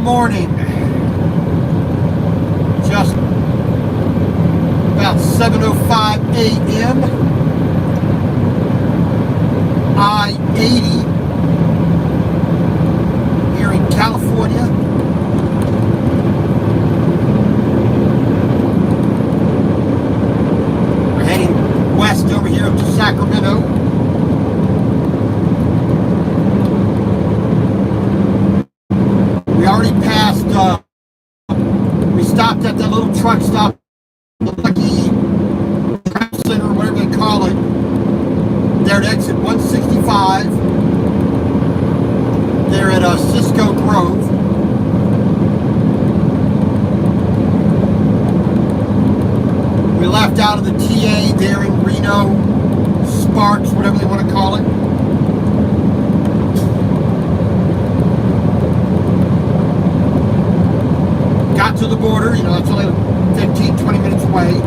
morning. Just about 7:05 a.m. I-80 here in California. We're heading west over here up to Sacramento. We already passed, we stopped at that little truck stop, Lucky Center, or whatever they call it, there at exit 165. They're at Cisco Grove. We left out of the TA there in Reno, Sparks, whatever they want to call it. Got to the border, you know, it's only 15, 20 minutes away.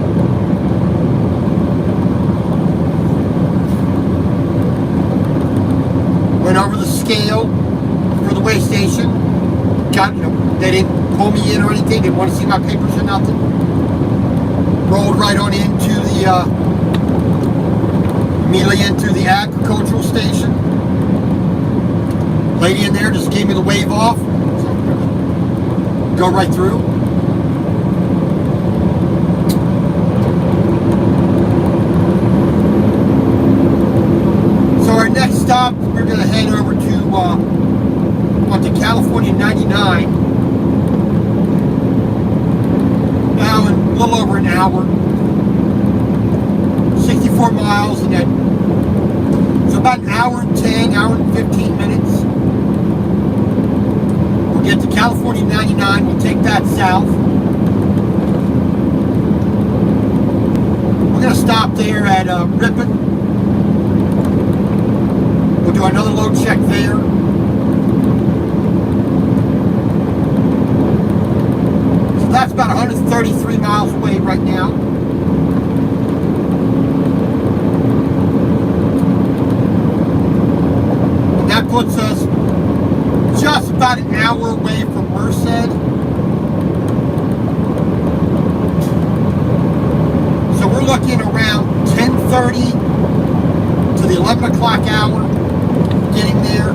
Went over the scale for the weigh station. Got, you know, they didn't pull me in or anything, didn't want to see my papers or nothing. Rolled right on into the, immediately into the agricultural station. Lady in there just gave me the wave off. Go right through. So our next stop, we're going to head over to onto California 99. Now in a little over an hour, 64 miles, and that so about an hour and 10, hour and 15 minutes. Get to California 99, we'll take that south. We're going to stop there at Ripon. We'll do another load check there. So that's about 133 miles away right now. And that puts us just about an hour away from Merced. So we're looking around 10:30 to the 11 o'clock hour, getting there.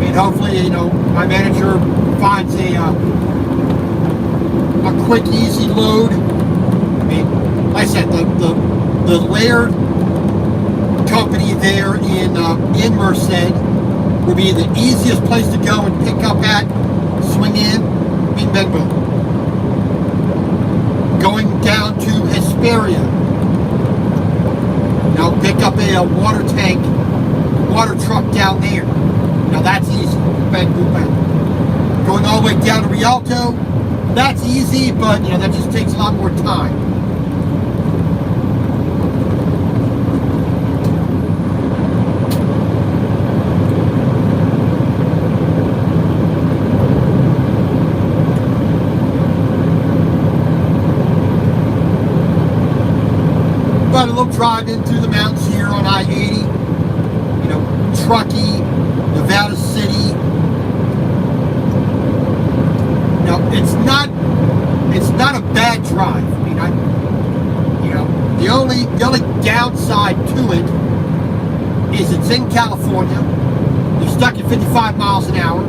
And hopefully, you know, my manager finds a quick, easy load. I mean, like I said, the Laird company there in Merced will be the easiest place to go and pick up at, swing in, bing bang boom. Going down to Hesperia, now pick up a water tank, water truck down there. Now that's easy, bang boom bang. Going all the way down to Rialto, that's easy, but you know that just takes a lot more time. A little drive in through the mountains here on I-80, you know, Truckee, Nevada City. Now it's not a bad drive. I mean, you know, the only downside to it is it's in California. You're stuck at 55 miles an hour,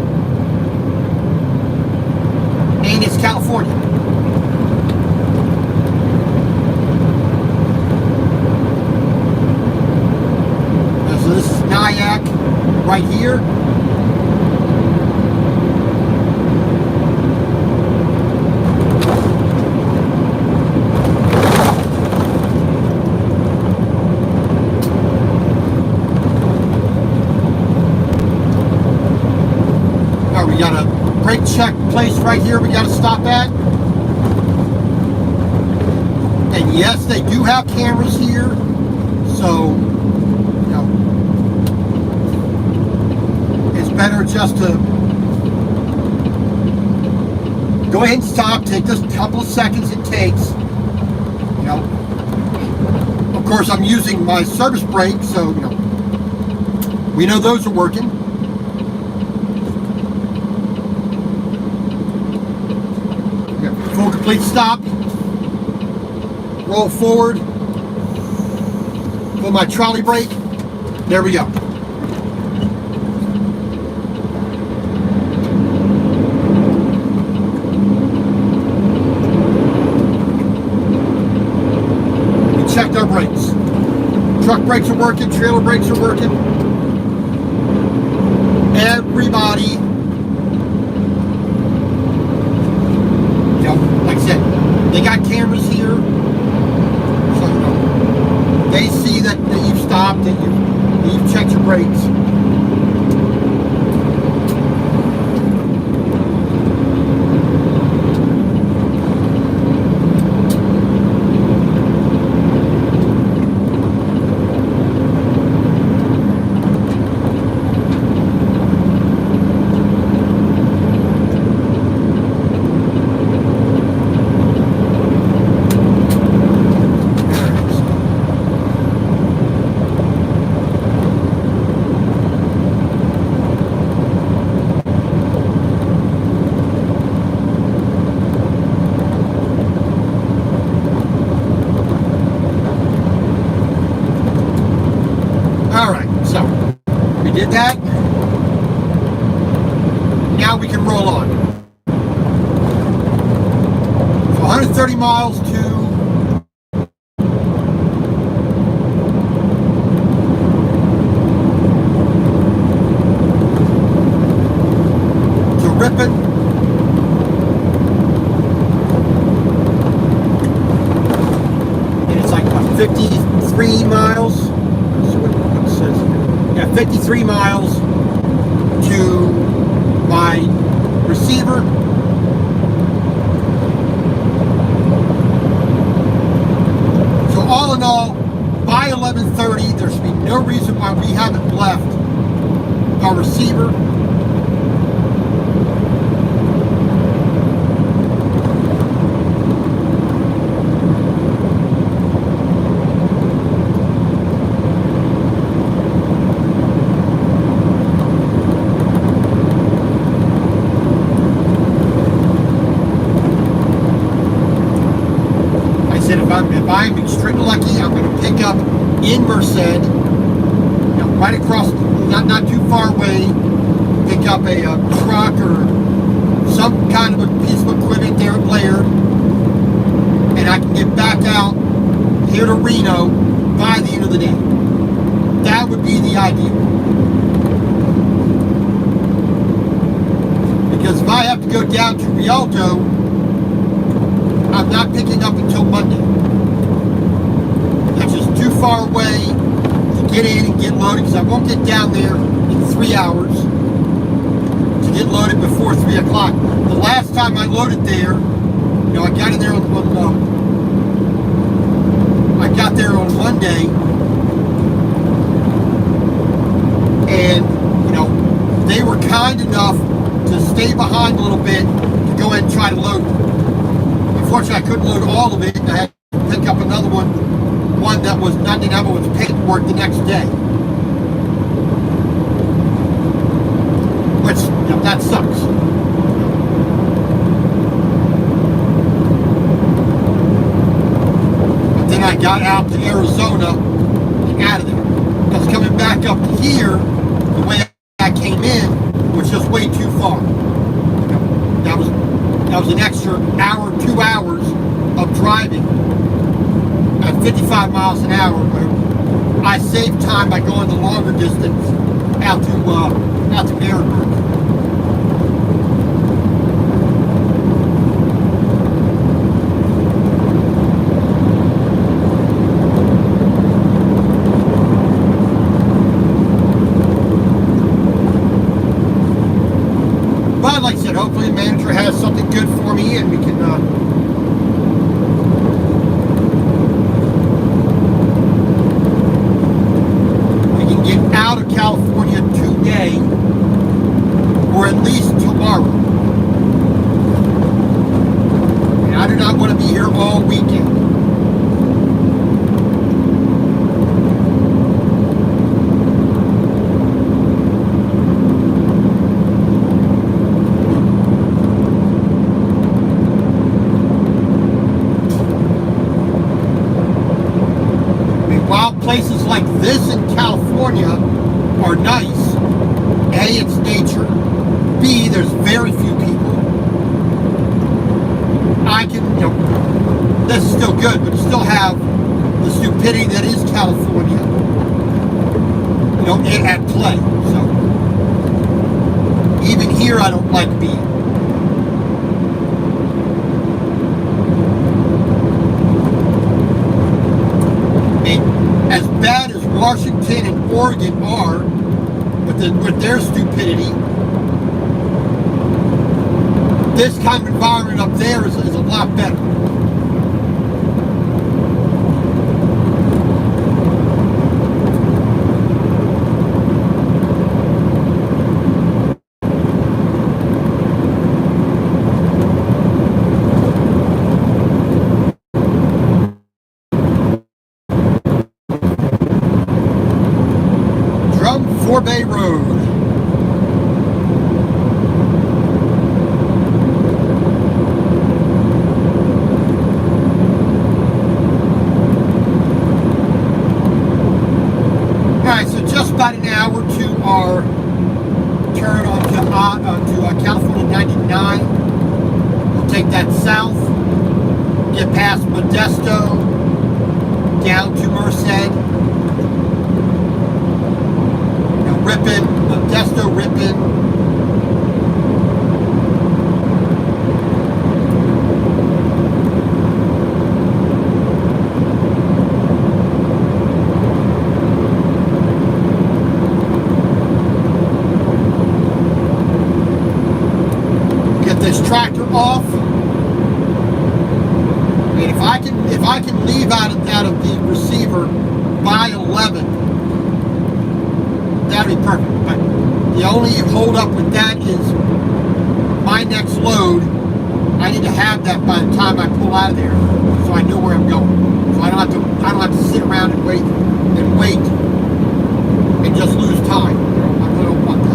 and it's California. So this is Nyack right here. Now we got a brake check place right here we got to stop at. And yes, they do have cameras here. So better just to go ahead and stop, take this couple of seconds it takes. You know, of course I'm using my service brake, so you know, We know those are working. Full complete stop. Roll forward. Pull my trolley brake. There we go. We checked our brakes. Truck brakes are working. Trailer brakes are working. Everybody, like I said, they got cameras here, so they see that you've stopped, that you've checked your brakes. Did that. Now we can roll on. So 130 miles to Ripon. And it's like about 53 miles. So what it says here. Yeah, 53 miles to my receiver. So all in all, by 11:30, there should be no reason why we haven't left our receiver. If I'm extremely lucky, I'm going to pick up in Merced, right across, not too far away, pick up a truck or some kind of a piece of equipment there at Laird, and I can get back out here to Reno by the end of the day. That would be the ideal. Because if I have to go down to Rialto, I'm not picking up until Monday. That's just too far away to get in and get loaded, because I won't get down there in 3 hours to get loaded before 3 o'clock. The last time I loaded there, I got in there on Monday, and they were kind enough to stay behind a little bit to go ahead and try to load it. Unfortunately, I couldn't load all of it. I had to pick up another one that was not in with paperwork the next day. Which, that sucks. But then I got out to Arizona and out of there. Because coming back up here, the way I came in was just way too far. That was an extra hour, 2 hours of driving at 55 miles an hour. I saved time by going the longer distance out to Ehrenberg. But like I said, hopefully the manager has something good for me and we can get out of California today, or at least tomorrow. And I do not want to be here all weekend. places like this in California are nice. A, it's nature. B, there's very few people. I can, this is still good, but you still have the stupidity that is California, at play. So, even here, I don't like being. As bad as Washington and Oregon are with their stupidity, this kind of environment up there is a lot better. Bay Road. Alright, so just about an hour to our turn onto California 99. We'll take that south, get past Modesto, down to Merced. Ripon, Modesto, Ripon. Get this tractor off. And if I can leave out of the receiver by 11. That'd be perfect, but the only hold up with that is my next load. I need to have that by the time I pull out of there, so I know where I'm going. So I don't have to sit around and wait and just lose time. I really don't want that.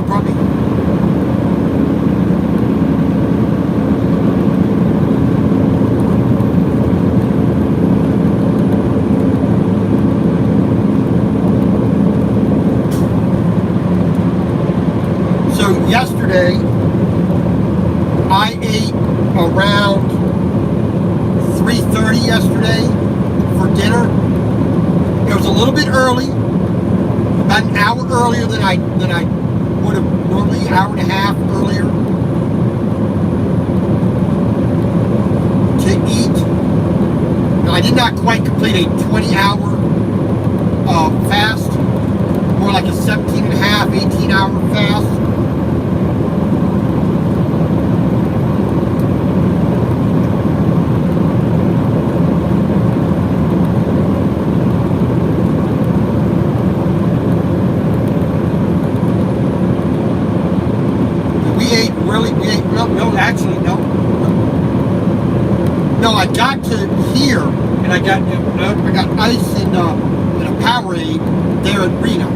Probably. Yesterday, I ate around 3:30 yesterday for dinner. It was a little bit early, about an hour earlier than I would have normally, an hour and a half earlier to eat. Now, I did not quite complete a 20-hour fast, more like a 17 and a half, 18-hour fast. No, I got to here, and I got ice in a Powerade there at Reno.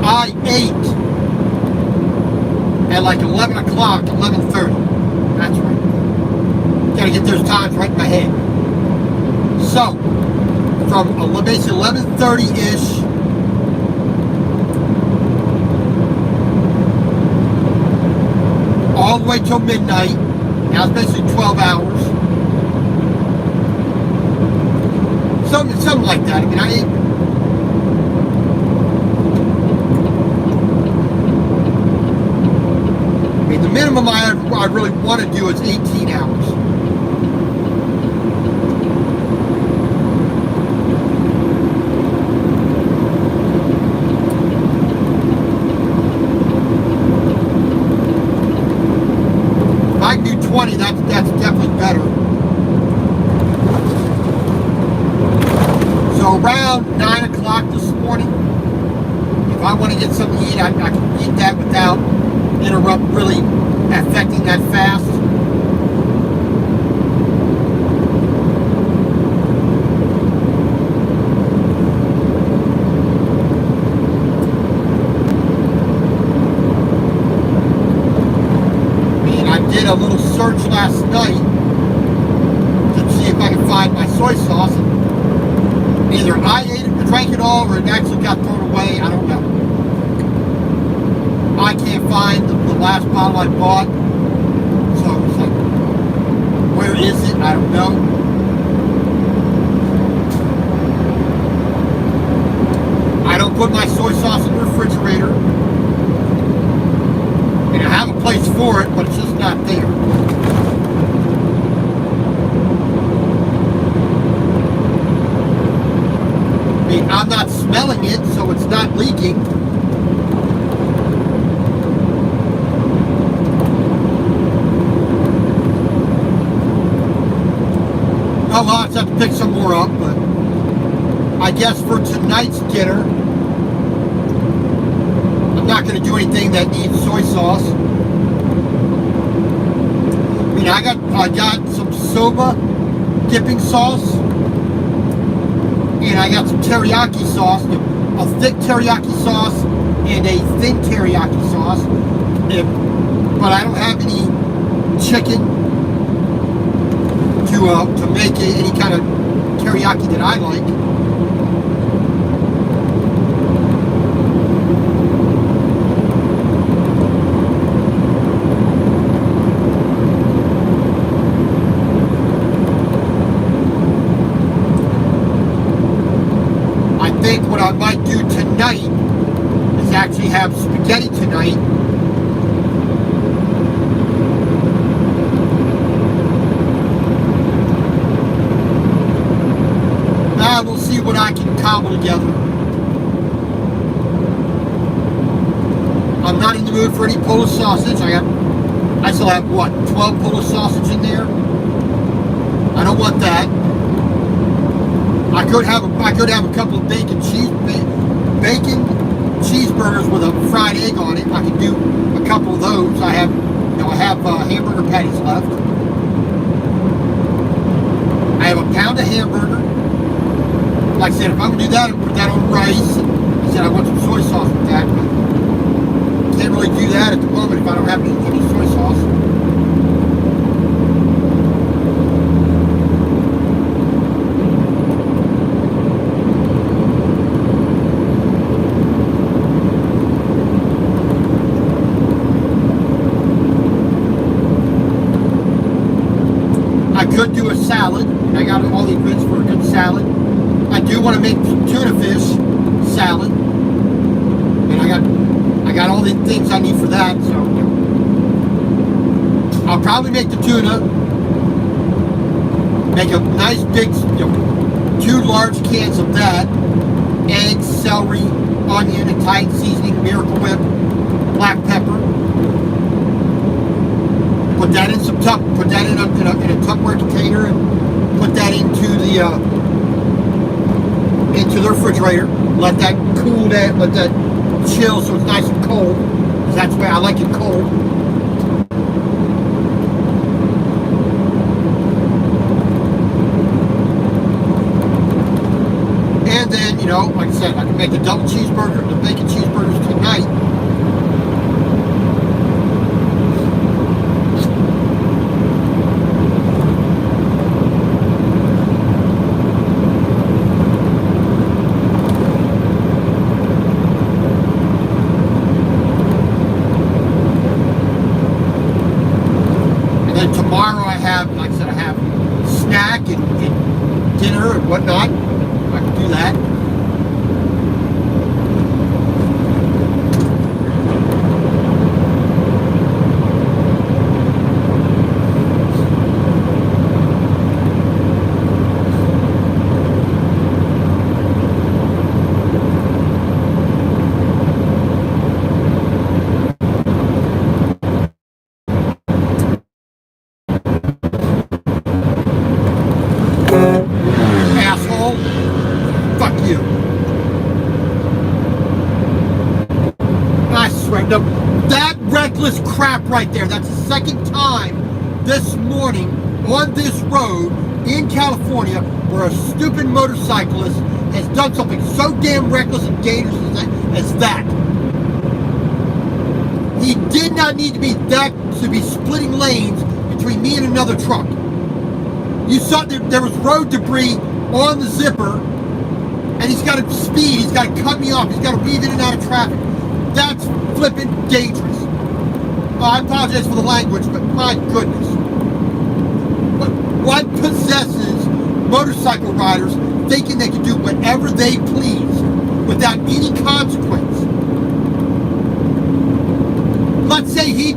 I ate at like 11 o'clock, 11:30. That's right. Gotta get those times right in my head. So, from basically 11:30-ish all the way till midnight. Now it's basically 12 hours. Something like that. I mean, the minimum I really want to do is 18 hours. If I can do 20, that's definitely better. So around 9 o'clock this morning, if I want to get something to eat, I can eat that without really affecting that fast. a little search last night to see if I could find my soy sauce. And either I ate it or drank it all, or it actually got thrown away. I don't know. I can't find the last bottle I bought. So it's like, where is it? I don't know. I don't put my soy sauce in the refrigerator. And I have a place for it, but it's just not there. I mean, I'm not smelling it, so it's not leaking. Oh, well, I'll just have to pick some more up, but I guess for tonight's dinner, I'm not going to do anything that needs soy sauce. I mean, I got some soba dipping sauce, and I got some teriyaki sauce, a thick teriyaki sauce and a thin teriyaki sauce. But I don't have any chicken to make any kind of teriyaki that I like. I think what I might do tonight is actually have spaghetti tonight. We'll see what I can cobble together. I'm not in the mood for any Polish sausage. I still have what, 12 Polish sausage in there. I don't want that. I could have a couple of bacon cheeseburgers with a fried egg on it. I could do a couple of those. I have hamburger patties left. I have a pound of hamburger. Like I said, if I'm going to do that, I'll put that on rice. And I said I want some soy sauce with that, but can't really do that at the moment if I don't have any soy sauce. I could do a salad. I got all the ingredients for a good salad. I do want to make tuna fish salad, and I got all the things I need for that. So I'll probably make the tuna, make a nice big, 2 large cans of that, eggs, celery, onion, Italian seasoning, Miracle Whip, black pepper. Put that in put that in a Tupperware container, and put that into the refrigerator. Let that cool down, let that chill so it's nice and cold. Because that's the way I like it cold. And then, like I said, I can make the double cheeseburger, the bacon cheeseburgers tonight. Tomorrow I have, like I said, I have snack and dinner and whatnot. I can do that. That reckless crap right there, that's the second time this morning on this road in California where a stupid motorcyclist has done something so damn reckless and dangerous as that. He did not need to be that to be splitting lanes between me and another truck. You saw there was road debris on the zipper, and he's got to speed, he's got to cut me off, he's got to weave in and out of traffic. That's flipping dangerous. I apologize for the language, but my goodness. But what possesses motorcycle riders thinking they can do whatever they please without any consequence? Let's say he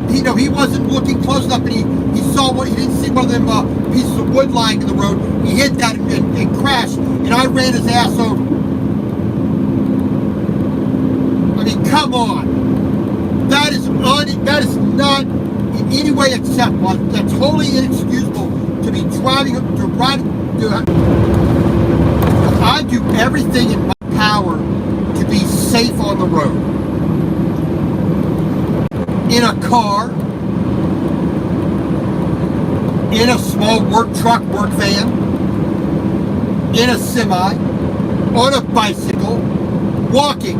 wasn't looking close enough and he saw one, he didn't see one of them pieces of wood lying in the road. He hit that and crashed, and I ran his ass over. I mean, come on. That is not in any way acceptable. That's totally inexcusable to be driving, to ride. I do everything in my power to be safe on the road. In a car, in a small work truck, work van, in a semi, on a bicycle, walking.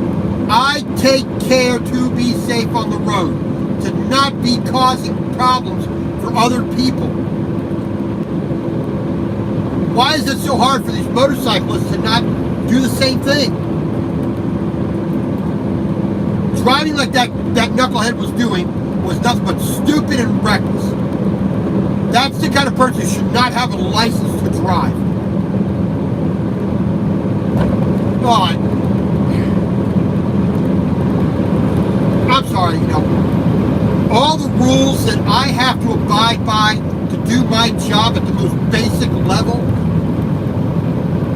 I take care to be safe on the road, to not be causing problems for other people. Why is it so hard for these motorcyclists to not do the same thing? Driving like that knucklehead was doing was nothing but stupid and reckless. That's the kind of person who should not have a license to drive. God. I'm sorry, all the rules that I have to abide by to do my job at the most basic level,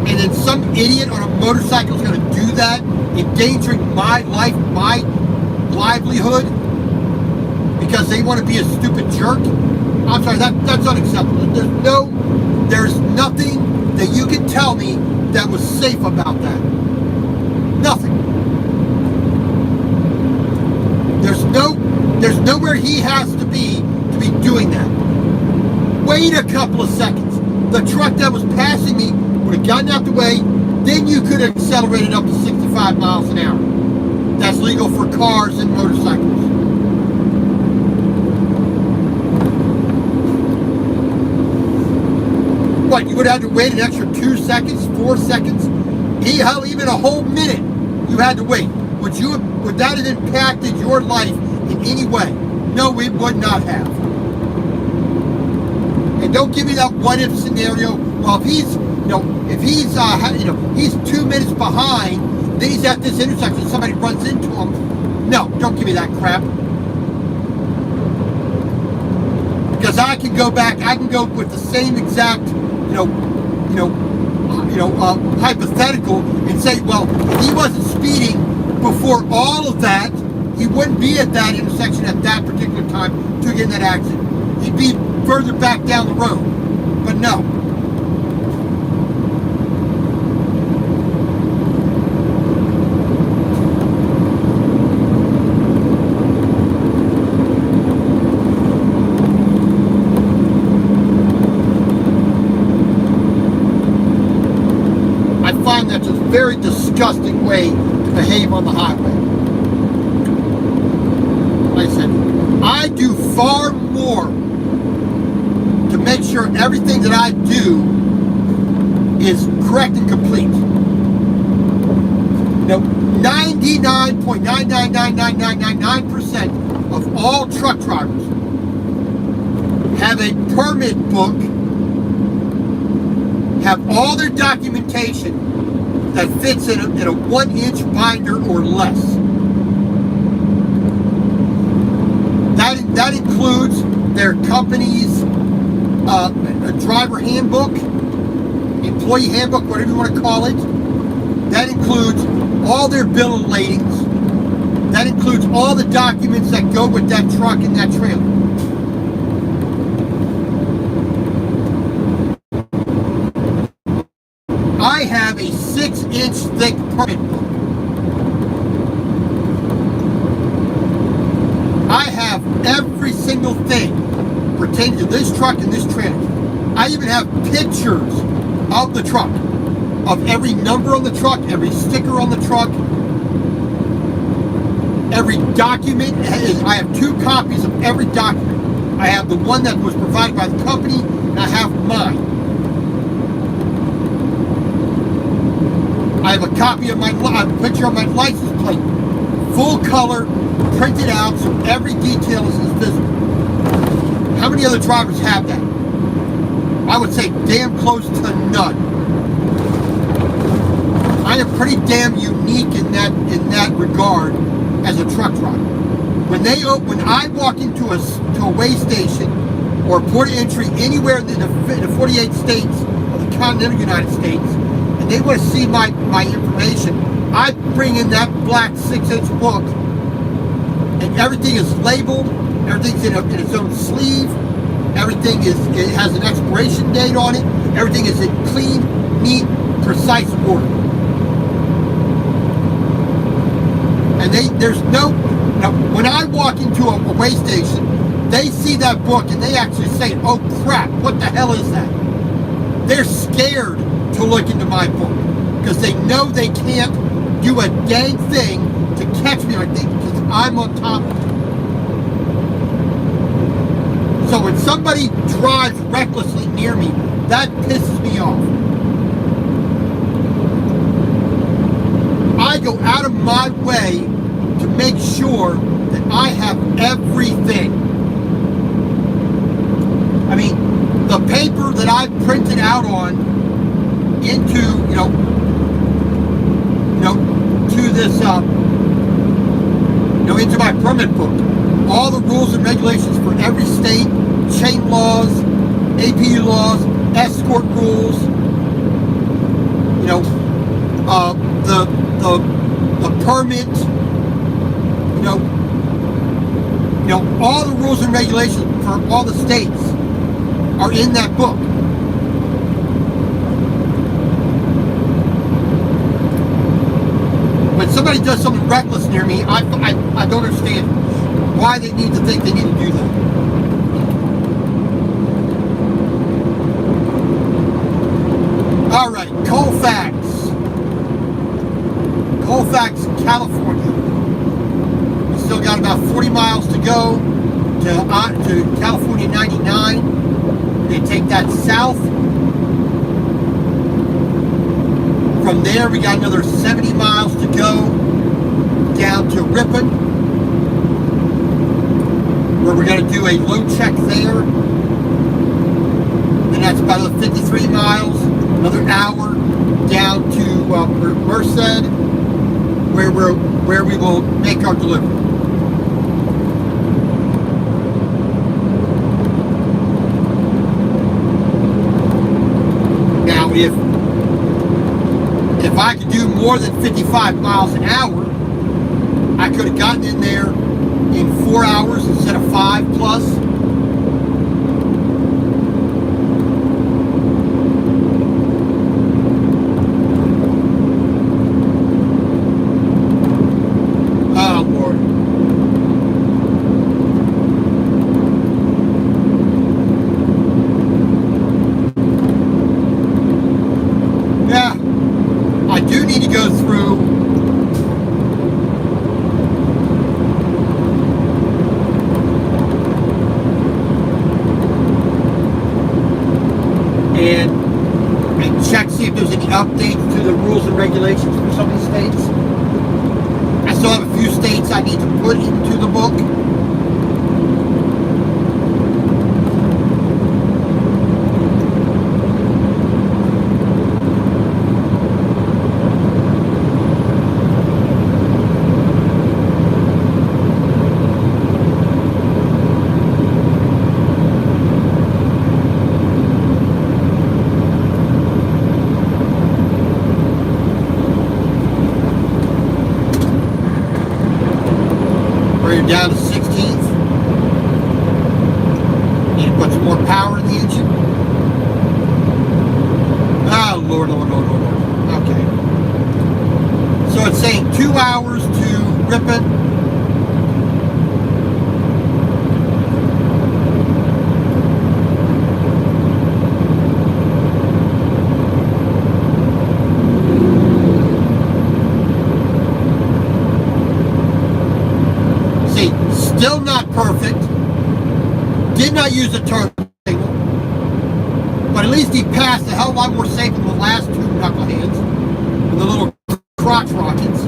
and then some idiot on a motorcycle is going to do that, endangering my life, my livelihood, because they want to be a stupid jerk. I'm sorry, that's unacceptable. There's nothing that you can tell me that was safe about that. Nothing. There's nowhere he has to be doing that. Wait a couple of seconds. The truck that was passing me would have gotten out the way, then you could have accelerated up to 65 miles an hour. That's legal for cars and motorcycles. What, you would have to wait an extra 2 seconds, 4 seconds? Hell, even a whole minute you had to wait. Would that have impacted your life in any way? No, it would not have. And don't give me that what-if scenario. Well, if he's 2 minutes behind, then he's at this intersection, somebody runs into him. No, don't give me that crap. Because I can go back, I can go with the same exact, hypothetical and say, well, if he wasn't speeding before all of that, he wouldn't be at that intersection at that particular time to get in that accident. He'd be further back down the road. But no. I find that's a very disgusting way to behave on the highway. Like I said, I do far more to make sure everything that I do is correct and complete. 99.9999999% of all truck drivers have a permit book, have all their documentation that fits in a 1-inch binder or less. That includes their company's driver handbook, employee handbook, whatever you want to call it. That includes all their bill of ladings. That includes all the documents that go with that truck and that trailer. I have a 6-inch thick permit book. I have every single thing pertaining to this truck and this trailer. I even have pictures of the truck, of every number on the truck, every sticker on the truck, every document. I have 2 copies of every document. I have the one that was provided by the company, and I have mine. I have a copy of a picture of my license plate, full color, printed out, so every detail is visible. How many other drivers have that? I would say damn close to none. I am pretty damn unique in that regard as a truck driver. When I walk into a weigh station or a port of entry anywhere in the 48 states of the continental United States, and they want to see my information, I bring in that black 6-inch book, and everything is labeled, everything's in its own sleeve, it has an expiration date on it, everything is in clean, neat, precise order. And when I walk into a weigh station, they see that book and they actually say, oh crap, what the hell is that? They're scared to look into my book because they know they can't do a dang thing to catch me like that because I'm on top of it. So when somebody drives recklessly near me, that pisses me off. I go out of my way to make sure that I have everything. I mean, the paper that I printed out on into, to this, into my permit book, all the rules and regulations for every state, chain laws, APU laws, escort rules, the permit, all the rules and regulations for all the states are in that book. When somebody does something reckless near me, I don't understand why they need to think they need to do that. All right, Colfax, California. We still got about 40 miles to go to California 99. They take that south. From there, we got another 70 miles to go down to Ripon, where we're going to do a load check there. And that's about another 53 miles, another hour down to Merced, where we will make our delivery. Now, if I could do more than 55 miles an hour, I could have gotten in there in 4 hours instead of 5 plus. Oh, Lord. Yeah, I do need to go through and check, see if there's any updates to the rules and regulations for some of these states. I still have a few states I need to put into the book. Down to 16th. Need to put some more power in the engine. Oh, Lord. Okay. So it's saying 2 hours to Ripon. Still not perfect. did not use a turn signal, but at least he passed a hell of a lot more safe than the last two knuckleheads, the little crotch rockets.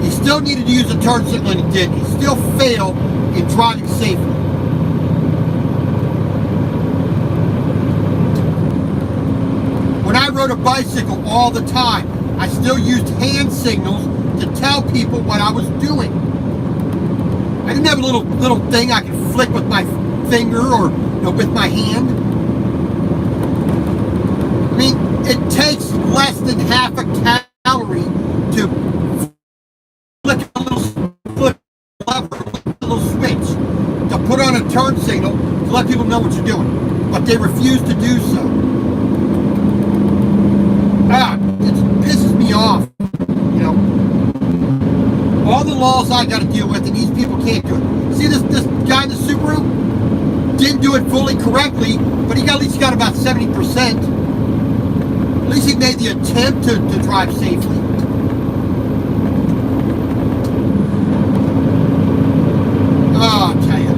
He still needed to use a turn signal and he didn't. He still failed in driving safely. When I rode a bicycle all the time, I still used hand signals to tell people what I was doing. I didn't have a little thing I could flick with my finger or with my hand. I mean, it takes less than half a calorie to flick a little lever, a little switch, to put on a turn signal to let people know what you're doing. But they refuse to do so. It pisses me off. All the laws I got to deal with, and these people can't do it. See this guy in the Subaru? Didn't do it fully correctly, but he at least got about 70%. At least he made the attempt to drive safely. Oh, I'll tell you.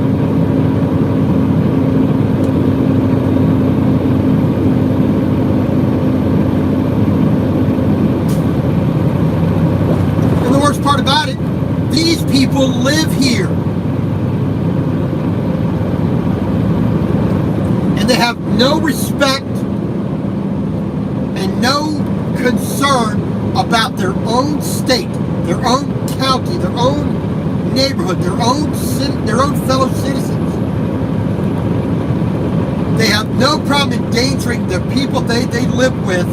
And the worst part about it, these people live here. And they have no respect and no concern about their own state, their own county, their own neighborhood, their own fellow citizens. They have no problem endangering the people they live with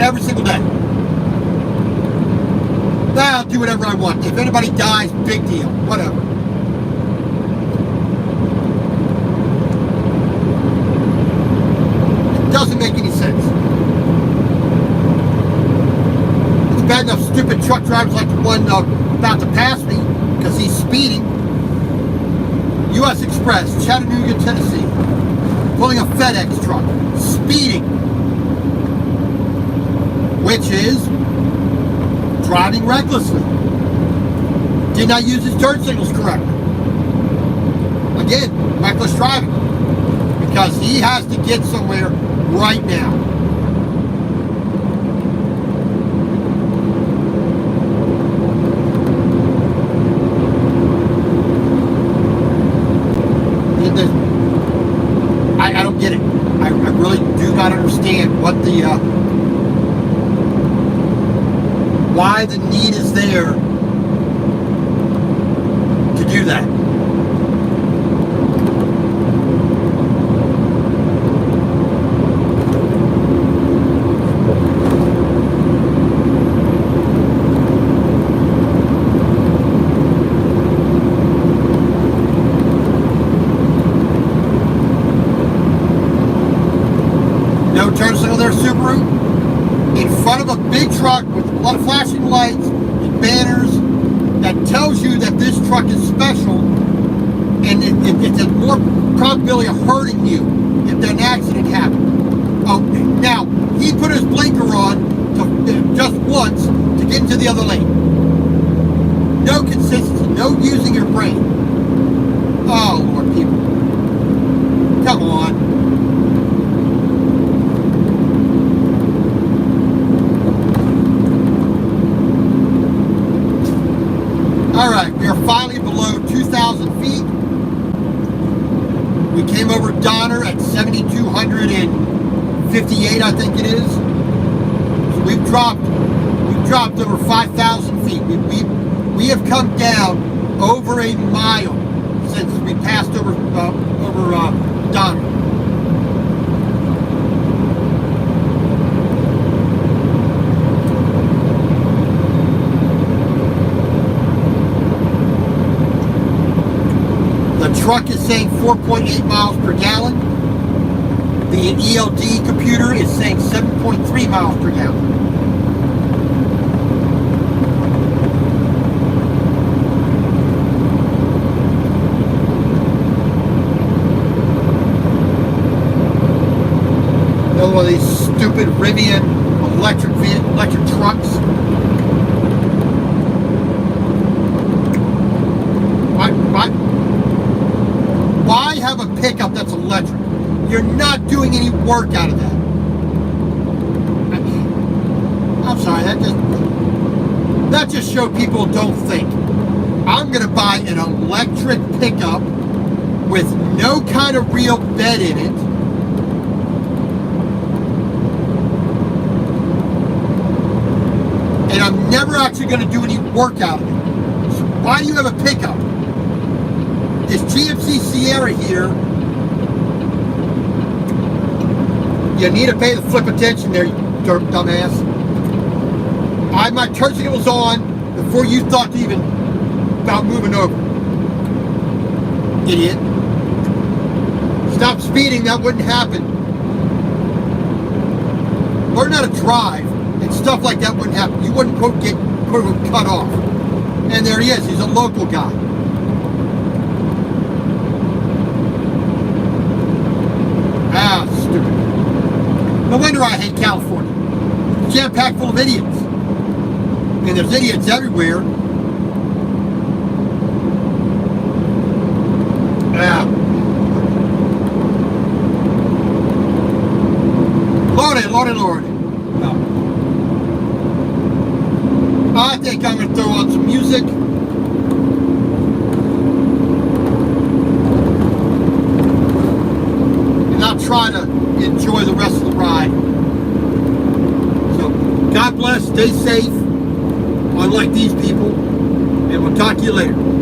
every single day. I'll do whatever I want. If anybody dies, big deal. Whatever. It doesn't make any sense. It's bad enough stupid truck drivers like the one about to pass me because he's speeding. U.S. Express, Chattanooga, Tennessee. Pulling a FedEx truck. Speeding. Which is driving recklessly. Did not use his turn signals correctly. Again, reckless driving. Because he has to get somewhere right now. I don't get it. I really do not understand what the why the need is there to do that. No turn signal there, Subaru. In front of a big truck with flashing lights and banners that tells you that this truck is special, and it's a more probability of hurting you if an accident happened. Oh, now he put his blinker on just once to get into the other lane. No consistency, no using your brain. Oh Lord, people, come on. All right, we are finally below 2,000 feet. We came over Donner at 7,258, I think it is. So we've dropped over 5,000 feet. We have come down over a mile since we passed over Donner. The truck is saying 4.8 miles per gallon. The ELD computer is saying 7.3 miles per gallon. Another one of these stupid Rivian electric trucks. What? electric. You're not doing any work out of that. I'm sorry, that just showed people don't think. I'm going to buy an electric pickup with no kind of real bed in it. And I'm never actually going to do any work out of it. So why do you have a pickup? This GMC Sierra here, you need to pay the flip attention there, you dumbass. I had my turn signals on before you thought even about moving over. Idiot. Stop speeding, that wouldn't happen. Learn how to drive, and stuff like that wouldn't happen. You wouldn't, quote, get, quote, cut off. And there he is, he's a local guy. Ah, stupid. No wonder I hate California. Jam-packed full of idiots. And there's idiots everywhere. Yeah. Lord. No. I think I'm going to throw on some music. And I'll try to enjoy the rest of the ride. So, God bless, stay safe, unlike these people, and we'll talk to you later.